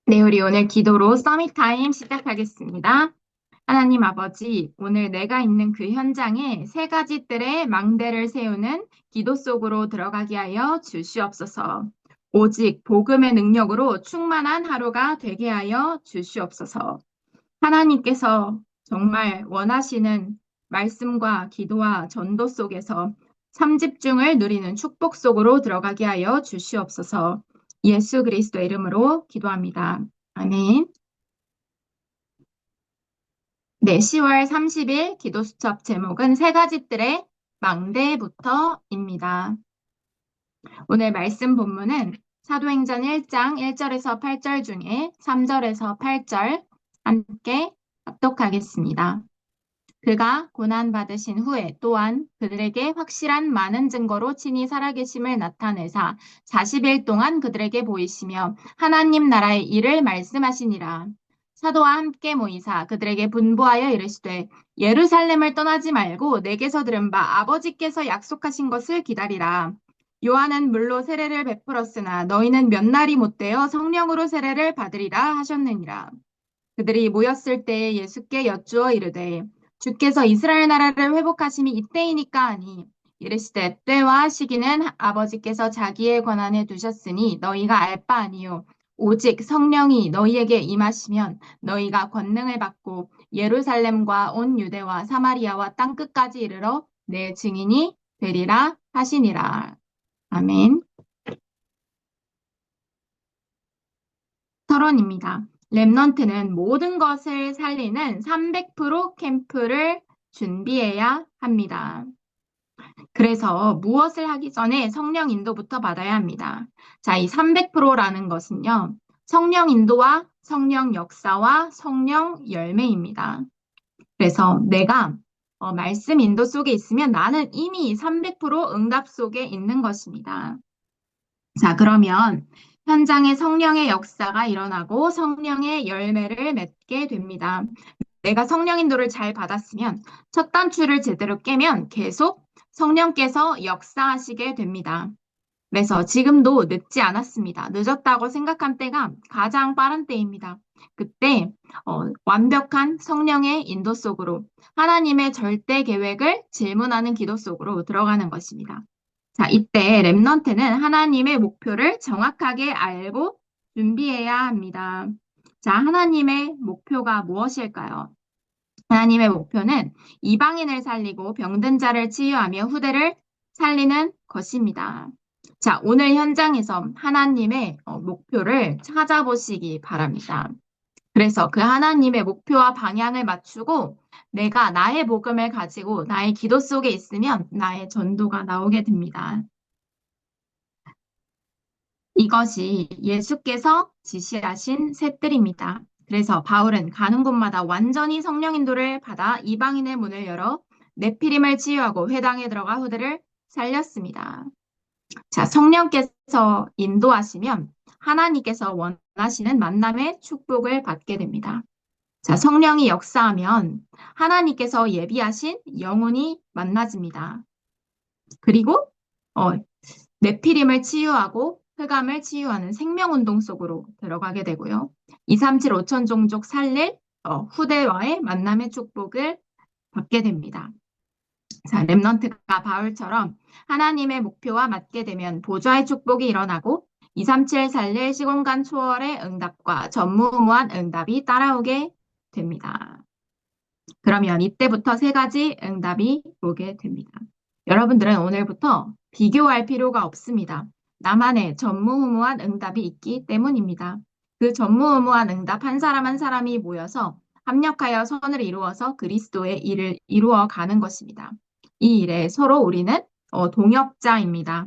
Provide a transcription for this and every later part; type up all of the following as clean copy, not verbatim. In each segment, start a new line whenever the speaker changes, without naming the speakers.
네, 우리 오늘 기도로 서밋 타임 시작하겠습니다. 하나님 아버지, 오늘 내가 있는 그 현장에 세 가지 뜰의 망대를 세우는 기도 속으로 들어가게 하여 주시옵소서. 오직 복음의 능력으로 충만한 하루가 되게 하여 주시옵소서. 하나님께서 정말 원하시는 말씀과 기도와 전도 속에서 참집중을 누리는 축복 속으로 들어가게 하여 주시옵소서. 예수 그리스도의 이름으로 기도합니다. 아멘. 네, 10월 30일 기도 수첩 제목은 세 가지 뜰의 망대부터입니다. 오늘 말씀 본문은 사도행전 1장 1절에서 8절 중에 3절에서 8절 함께 합독하겠습니다. 그가 고난받으신 후에 또한 그들에게 확실한 많은 증거로 친히 살아계심을 나타내사 40일 동안 그들에게 보이시며 하나님 나라의 일을 말씀하시니라. 사도와 함께 모이사 그들에게 분부하여 이르시되 예루살렘을 떠나지 말고 내게서 들은 바 아버지께서 약속하신 것을 기다리라. 요한은 물로 세례를 베풀었으나 너희는 몇 날이 못되어 성령으로 세례를 받으리라 하셨느니라. 그들이 모였을 때에 예수께 여쭈어 이르되 주께서 이스라엘 나라를 회복하심이 이때이니까 하니 이르시되 때와 시기는 아버지께서 자기의 권한에 두셨으니 너희가 알 바 아니요 오직 성령이 너희에게 임하시면 너희가 권능을 받고 예루살렘과 온 유대와 사마리아와 땅 끝까지 이르러 내 증인이 되리라 하시니라. 아멘. 서론입니다. 랩넌트는 모든 것을 살리는 300% 캠프를 준비해야 합니다. 그래서 무엇을 하기 전에 성령 인도부터 받아야 합니다. 자, 이 300%라는 것은요, 성령 인도와 성령 역사와 성령 열매입니다. 그래서 내가 말씀 인도 속에 있으면 나는 이미 300% 응답 속에 있는 것입니다. 자, 그러면 현장에 성령의 역사가 일어나고 성령의 열매를 맺게 됩니다. 내가 성령 인도를 잘 받았으면 첫 단추를 제대로 깨면 계속 성령께서 역사하시게 됩니다. 그래서 지금도 늦지 않았습니다. 늦었다고 생각한 때가 가장 빠른 때입니다. 그때 완벽한 성령의 인도 속으로 하나님의 절대 계획을 질문하는 기도 속으로 들어가는 것입니다. 자, 이때 랩넌트는 하나님의 목표를 정확하게 알고 준비해야 합니다. 자, 하나님의 목표가 무엇일까요? 하나님의 목표는 이방인을 살리고 병든 자를 치유하며 후대를 살리는 것입니다. 자, 오늘 현장에서 하나님의 목표를 찾아보시기 바랍니다. 그래서 그 하나님의 목표와 방향을 맞추고 내가 나의 복음을 가지고 나의 기도 속에 있으면 나의 전도가 나오게 됩니다. 이것이 예수께서 지시하신 셋들입니다. 그래서 바울은 가는 곳마다 완전히 성령 인도를 받아 이방인의 문을 열어 네피림을 치유하고 회당에 들어가 후대를 살렸습니다. 자, 성령께서 인도하시면 하나님께서 원하시는 만남의 축복을 받게 됩니다. 자, 성령이 역사하면 하나님께서 예비하신 영혼이 만나집니다. 그리고 어, 네피림을 치유하고 흑암을 치유하는 생명운동 속으로 들어가게 되고요. 237 5천 종족 살릴 후대와의 만남의 축복을 받게 됩니다. 자, 렘넌트가 바울처럼 하나님의 목표와 맞게 되면 보좌의 축복이 일어나고 237 살릴 시공간 초월의 응답과 전무후무한 응답이 따라오게 됩니다. 그러면 이때부터 세 가지 응답이 오게 됩니다. 여러분들은 오늘부터 비교할 필요가 없습니다. 나만의 전무후무한 응답이 있기 때문입니다. 그 전무후무한 응답 한 사람 한 사람이 모여서 합력하여 선을 이루어서 그리스도의 일을 이루어 가는 것입니다. 이 일에 서로 우리는 동역자입니다.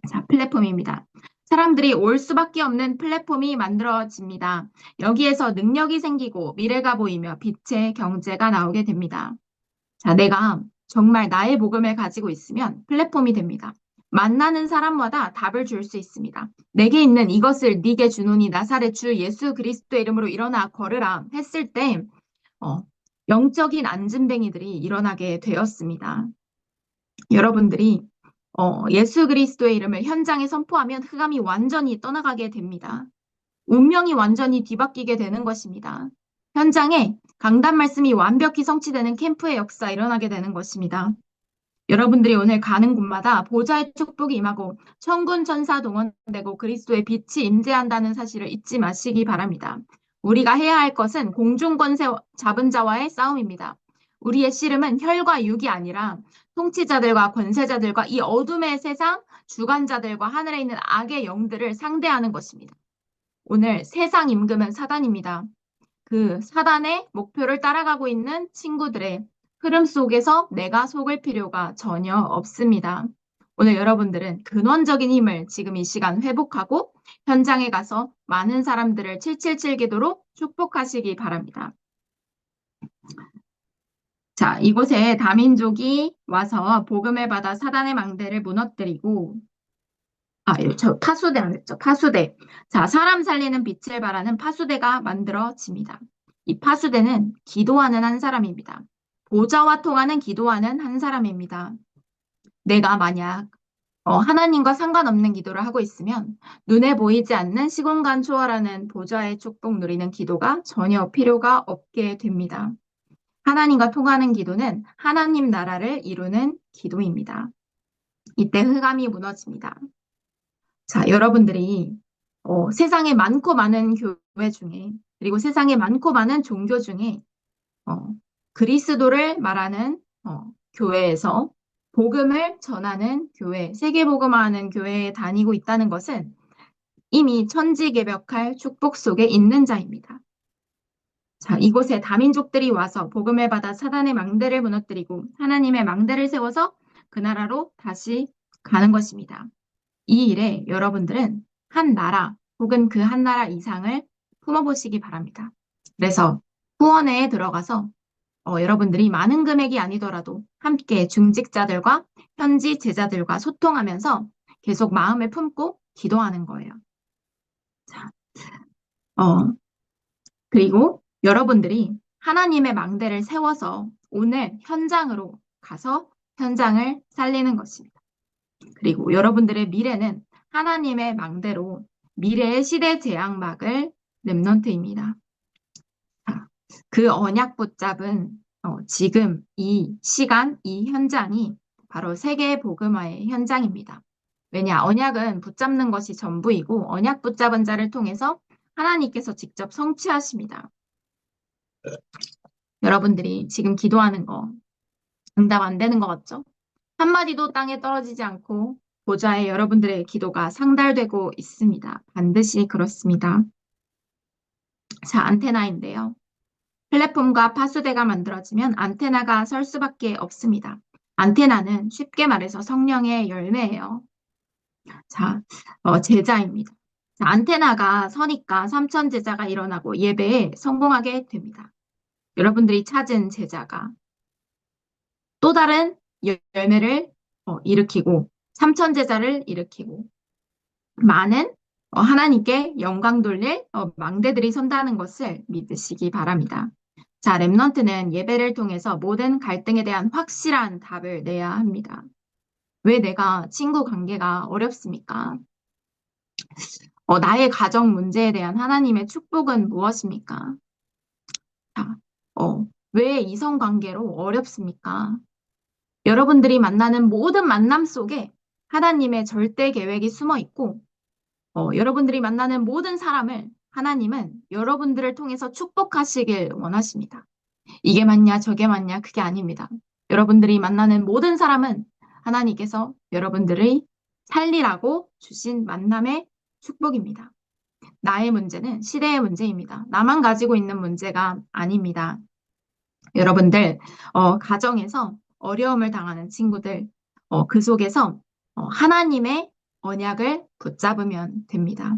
자, 플랫폼입니다. 사람들이 올 수밖에 없는 플랫폼이 만들어집니다. 여기에서 능력이 생기고 미래가 보이며 빛의 경제가 나오게 됩니다. 자, 내가 정말 나의 복음을 가지고 있으면 플랫폼이 됩니다. 만나는 사람마다 답을 줄 수 있습니다. 내게 있는 이것을 네게 주노니 나사렛 주 예수 그리스도의 이름으로 일어나 걸으라 했을 때 어, 영적인 안진뱅이들이 일어나게 되었습니다. 여러분들이 예수 그리스도의 이름을 현장에 선포하면 흑암이 완전히 떠나가게 됩니다. 운명이 완전히 뒤바뀌게 되는 것입니다. 현장에 강단 말씀이 완벽히 성취되는 캠프의 역사 일어나게 되는 것입니다. 여러분들이 오늘 가는 곳마다 보좌의 축복이 임하고 천군 천사 동원되고 그리스도의 빛이 임재한다는 사실을 잊지 마시기 바랍니다. 우리가 해야 할 것은 공중 권세 잡은 자와의 싸움입니다. 우리의 씨름은 혈과 육이 아니라 통치자들과 권세자들과 이 어둠의 세상 주관자들과 하늘에 있는 악의 영들을 상대하는 것입니다. 오늘 세상 임금은 사단입니다. 그 사단의 목표를 따라가고 있는 친구들의 흐름 속에서 내가 속을 필요가 전혀 없습니다. 오늘 여러분들은 근원적인 힘을 지금 이 시간 회복하고 현장에 가서 많은 사람들을 777 기도로 축복하시기 바랍니다. 자, 이곳에 다민족이 와서 복음을 받아 사단의 망대를 무너뜨리고 저 파수대 안 했죠. 파수대. 자, 사람 살리는 빛을 발하는 파수대가 만들어집니다. 이 파수대는 기도하는 한 사람입니다. 보좌와 통하는 기도하는 한 사람입니다. 내가 만약 하나님과 상관없는 기도를 하고 있으면 눈에 보이지 않는 시공간 초월하는 보좌의 축복 누리는 기도가 전혀 필요가 없게 됩니다. 하나님과 통하는 기도는 하나님 나라를 이루는 기도입니다. 이때 흑암이 무너집니다. 자, 여러분들이 세상에 많고 많은 교회 중에 그리고 세상에 많고 많은 종교 중에 어, 그리스도를 말하는 교회에서 복음을 전하는 교회, 세계복음화하는 교회에 다니고 있다는 것은 이미 천지개벽할 축복 속에 있는 자입니다. 자, 이곳에 다민족들이 와서 복음을 받아 사단의 망대를 무너뜨리고 하나님의 망대를 세워서 그 나라로 다시 가는 것입니다. 이 일에 여러분들은 한 나라 혹은 그 한 나라 이상을 품어보시기 바랍니다. 그래서 후원회에 들어가서 여러분들이 많은 금액이 아니더라도 함께 중직자들과 현지 제자들과 소통하면서 계속 마음을 품고 기도하는 거예요. 자, 그리고 여러분들이 하나님의 망대를 세워서 오늘 현장으로 가서 현장을 살리는 것입니다. 그리고 여러분들의 미래는 하나님의 망대로 미래의 시대 재앙막을 렘넌트입니다. 그 언약 붙잡은 지금 이 시간, 이 현장이 바로 세계 복음화의 현장입니다. 왜냐, 언약은 붙잡는 것이 전부이고 언약 붙잡은 자를 통해서 하나님께서 직접 성취하십니다. 여러분들이 지금 기도하는 거 응답 안 되는 것 같죠? 한마디도 땅에 떨어지지 않고 보좌에 여러분들의 기도가 상달되고 있습니다. 반드시 그렇습니다. 자, 안테나인데요. 플랫폼과 파수대가 만들어지면 안테나가 설 수밖에 없습니다. 안테나는 쉽게 말해서 성령의 열매예요. 자, 제자입니다. 자, 안테나가 서니까 삼천 제자가 일어나고 예배에 성공하게 됩니다. 여러분들이 찾은 제자가 또 다른 열매를 일으키고 삼천 제자를 일으키고 많은 하나님께 영광 돌릴 망대들이 선다는 것을 믿으시기 바랍니다. 자, 렘넌트는 예배를 통해서 모든 갈등에 대한 확실한 답을 내야 합니다. 왜 내가 친구 관계가 어렵습니까? 나의 가정 문제에 대한 하나님의 축복은 무엇입니까? 자, 왜 이성 관계로 어렵습니까? 여러분들이 만나는 모든 만남 속에 하나님의 절대 계획이 숨어 있고, 여러분들이 만나는 모든 사람을 하나님은 여러분들을 통해서 축복하시길 원하십니다. 이게 맞냐, 저게 맞냐, 그게 아닙니다. 여러분들이 만나는 모든 사람은 하나님께서 여러분들의 살리라고 주신 만남의 축복입니다. 나의 문제는 시대의 문제입니다. 나만 가지고 있는 문제가 아닙니다. 여러분들, 가정에서 어려움을 당하는 친구들, 그 속에서 하나님의 언약을 붙잡으면 됩니다.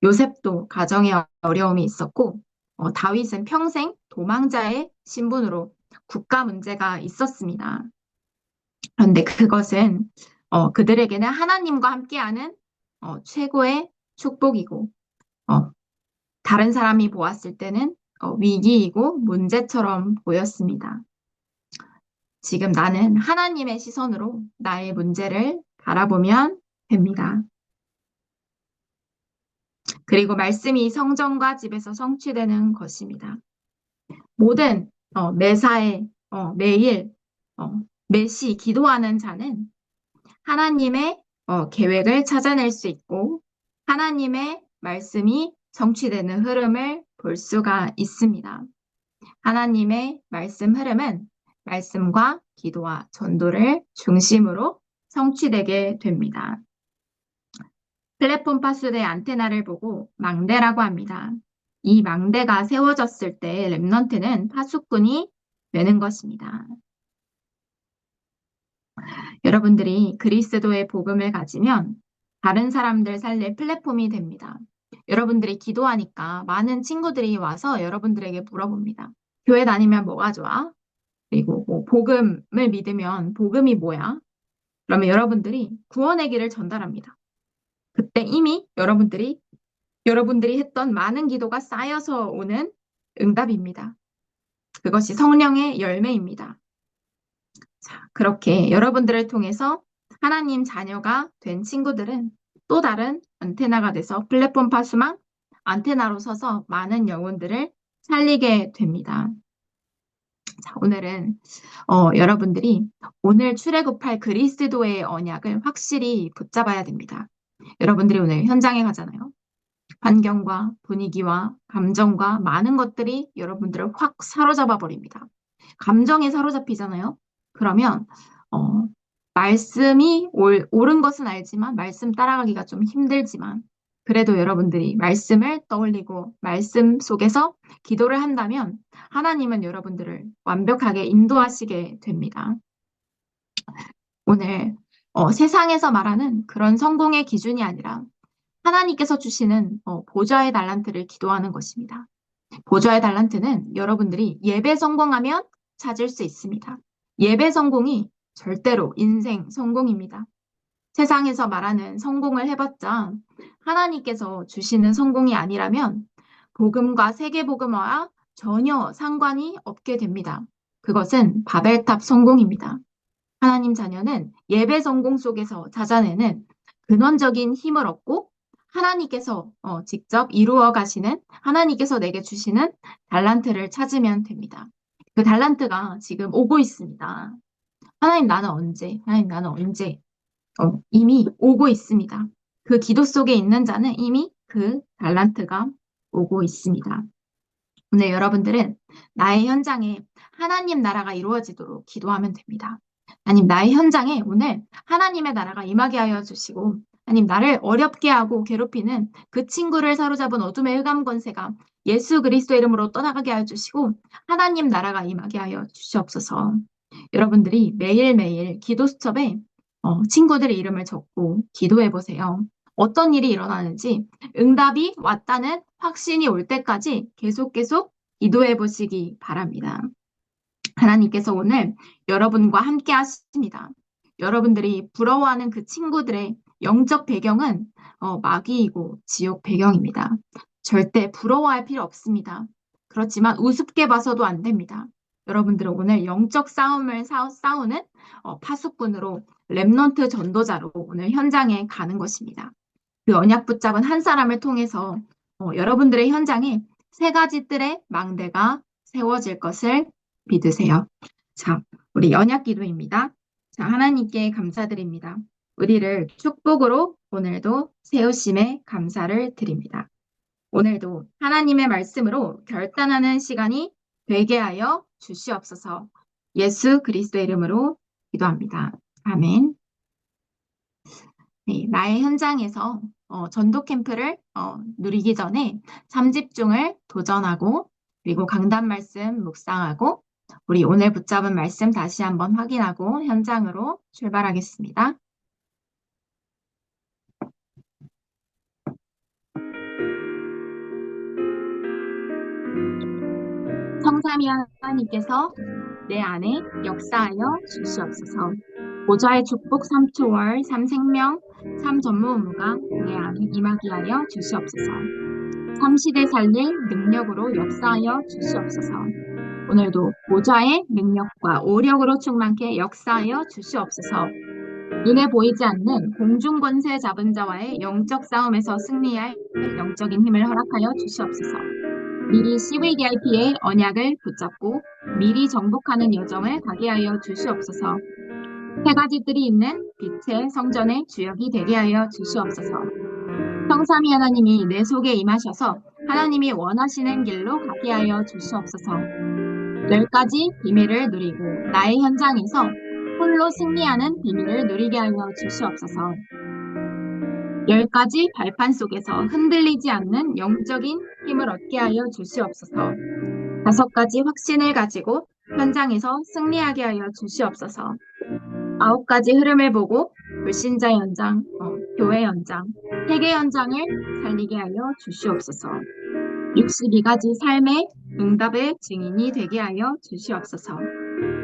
요셉도 가정에 어려움이 있었고, 다윗은 평생 도망자의 신분으로 국가 문제가 있었습니다. 그런데 그것은 그들에게는 하나님과 함께하는 최고의 축복이고, 다른 사람이 보았을 때는 위기이고 문제처럼 보였습니다. 지금 나는 하나님의 시선으로 나의 문제를 바라보면 됩니다. 그리고 말씀이 성전과 집에서 성취되는 것입니다. 모든 매사에 매일 매시 기도하는 자는 하나님의 계획을 찾아낼 수 있고 하나님의 말씀이 성취되는 흐름을 볼 수가 있습니다. 하나님의 말씀 흐름은 말씀과 기도와 전도를 중심으로 성취되게 됩니다. 플랫폼 파수대 안테나를 보고 망대라고 합니다. 이 망대가 세워졌을 때 렘넌트는 파수꾼이 되는 것입니다. 여러분들이 그리스도의 복음을 가지면 다른 사람들 살릴 플랫폼이 됩니다. 여러분들이 기도하니까 많은 친구들이 와서 여러분들에게 물어봅니다. 교회 다니면 뭐가 좋아? 그리고 뭐 복음을 믿으면 복음이 뭐야? 그러면 여러분들이 구원의 길을 전달합니다. 그때 이미 여러분들이 했던 많은 기도가 쌓여서 오는 응답입니다. 그것이 성령의 열매입니다. 자, 그렇게 여러분들을 통해서 하나님 자녀가 된 친구들은 또 다른 안테나가 돼서 플랫폼 파수망 안테나로 서서 많은 영혼들을 살리게 됩니다. 자, 오늘은 여러분들이 오늘 출애굽할 그리스도의 언약을 확실히 붙잡아야 됩니다. 여러분들이 오늘 현장에 가잖아요. 환경과 분위기와 감정과 많은 것들이 여러분들을 확 사로잡아 버립니다. 감정에 사로잡히잖아요. 그러면 어, 말씀이 옳은 것은 알지만 말씀 따라가기가 좀 힘들지만 그래도 여러분들이 말씀을 떠올리고 말씀 속에서 기도를 한다면 하나님은 여러분들을 완벽하게 인도하시게 됩니다. 오늘 세상에서 말하는 그런 성공의 기준이 아니라 하나님께서 주시는 보좌의 달란트를 기도하는 것입니다. 보좌의 달란트는 여러분들이 예배 성공하면 찾을 수 있습니다. 예배 성공이 절대로 인생 성공입니다. 세상에서 말하는 성공을 해봤자 하나님께서 주시는 성공이 아니라면 복음과 세계복음화와 전혀 상관이 없게 됩니다. 그것은 바벨탑 성공입니다. 하나님 자녀는 예배 성공 속에서 찾아내는 근원적인 힘을 얻고 하나님께서 직접 이루어 가시는 하나님께서 내게 주시는 달란트를 찾으면 됩니다. 그 달란트가 지금 오고 있습니다. 하나님 나는 언제? 하나님 나는 언제? 이미 오고 있습니다. 그 기도 속에 있는 자는 이미 그 달란트가 오고 있습니다. 오늘 여러분들은 나의 현장에 하나님 나라가 이루어지도록 기도하면 됩니다. 하나님, 나의 현장에 오늘 하나님의 나라가 임하게 하여 주시고, 하나님, 나를 어렵게 하고 괴롭히는 그 친구를 사로잡은 어둠의 흑암 권세가 예수 그리스도 이름으로 떠나가게 하여 주시고, 하나님 나라가 임하게 하여 주시옵소서. 여러분들이 매일매일 기도 수첩에 친구들의 이름을 적고 기도해 보세요. 어떤 일이 일어나는지 응답이 왔다는 확신이 올 때까지 계속 기도해 보시기 바랍니다. 하나님께서 오늘 여러분과 함께 하십니다. 여러분들이 부러워하는 그 친구들의 영적 배경은 마귀이고 지옥 배경입니다. 절대 부러워할 필요 없습니다. 그렇지만 우습게 봐서도 안 됩니다. 여러분들은 오늘 영적 싸움을 싸우는 파수꾼으로 렘넌트 전도자로 오늘 현장에 가는 것입니다. 그 언약 붙잡은 한 사람을 통해서 여러분들의 현장에 세 가지 뜰의 망대가 세워질 것을 믿으세요. 자, 우리 언약 기도입니다. 자, 하나님께 감사드립니다. 우리를 축복으로 오늘도 세우심에 감사를 드립니다. 오늘도 하나님의 말씀으로 결단하는 시간이 되게 하여 주시옵소서. 예수 그리스도의 이름으로 기도합니다. 아멘. 네, 나의 현장에서 전도 캠프를 누리기 전에 3집중을 도전하고 그리고 강단 말씀 묵상하고 우리 오늘 붙잡은 말씀 다시 한번 확인하고 현장으로 출발하겠습니다. 성삼위 하나님께서 내 안에 역사하여 주시옵소서. 보좌의 축복 3초월 3생명 3전무 의무가 내 안에 임하게 하여 주시옵소서. 3시대 살릴 능력으로 역사하여 주시옵소서. 오늘도 보좌의 능력과 오력으로 충만케 역사하여 주시옵소서. 눈에 보이지 않는 공중 권세 잡은 자와의 영적 싸움에서 승리할 영적인 힘을 허락하여 주시옵소서. 미리 CVDIP의 언약을 붙잡고 미리 정복하는 여정을 가게 하여 주시옵소서. 세 가지들이 있는 빛의 성전의 주역이 되게 하여 주시옵소서. 성삼위 하나님이 내 속에 임하셔서 하나님이 원하시는 길로 가게 하여 주시옵소서. 10가지 비밀을 누리고 나의 현장에서 홀로 승리하는 비밀을 누리게 하여 주시옵소서. 10가지 발판 속에서 흔들리지 않는 영적인 힘을 얻게 하여 주시옵소서. 5가지 확신을 가지고 현장에서 승리하게 하여 주시옵소서. 9가지 흐름을 보고 불신자 현장, 교회 현장, 세계 현장을 살리게 하여 주시옵소서. 62가지 삶의 응답의 증인이 되게 하여 주시옵소서.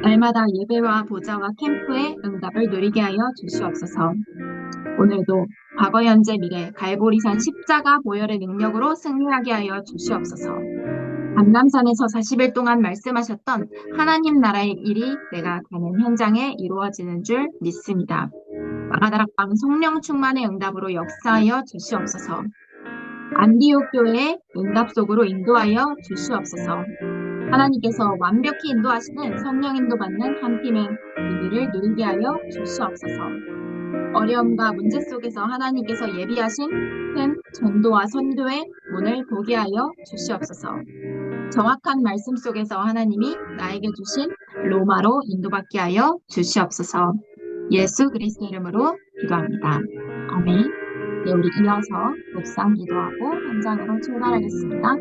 날마다 예배와 보좌와 캠프의 응답을 누리게 하여 주시옵소서. 오늘도 과거, 현재, 미래, 갈보리산 십자가 보혈의 능력으로 승리하게 하여 주시옵소서. 감람산에서 40일 동안 말씀하셨던 하나님 나라의 일이 내가 가는 현장에 이루어지는 줄 믿습니다. 마가다락방 성령 충만의 응답으로 역사하여 주시옵소서. 안디옥 교회의 응답 속으로 인도하여 주시옵소서. 하나님께서 완벽히 인도하시는 성령 인도받는 한 팀의 비밀을 누리게 하여 주시옵소서. 어려움과 문제 속에서 하나님께서 예비하신 큰 전도와 선교의 문을 보게 하여 주시옵소서. 정확한 말씀 속에서 하나님이 나에게 주신 로마로 인도받게 하여 주시옵소서. 예수 그리스도 이름으로 기도합니다. 아멘. 네, 우리 이어서 묵상 기도하고 현장으로 출발하겠습니다.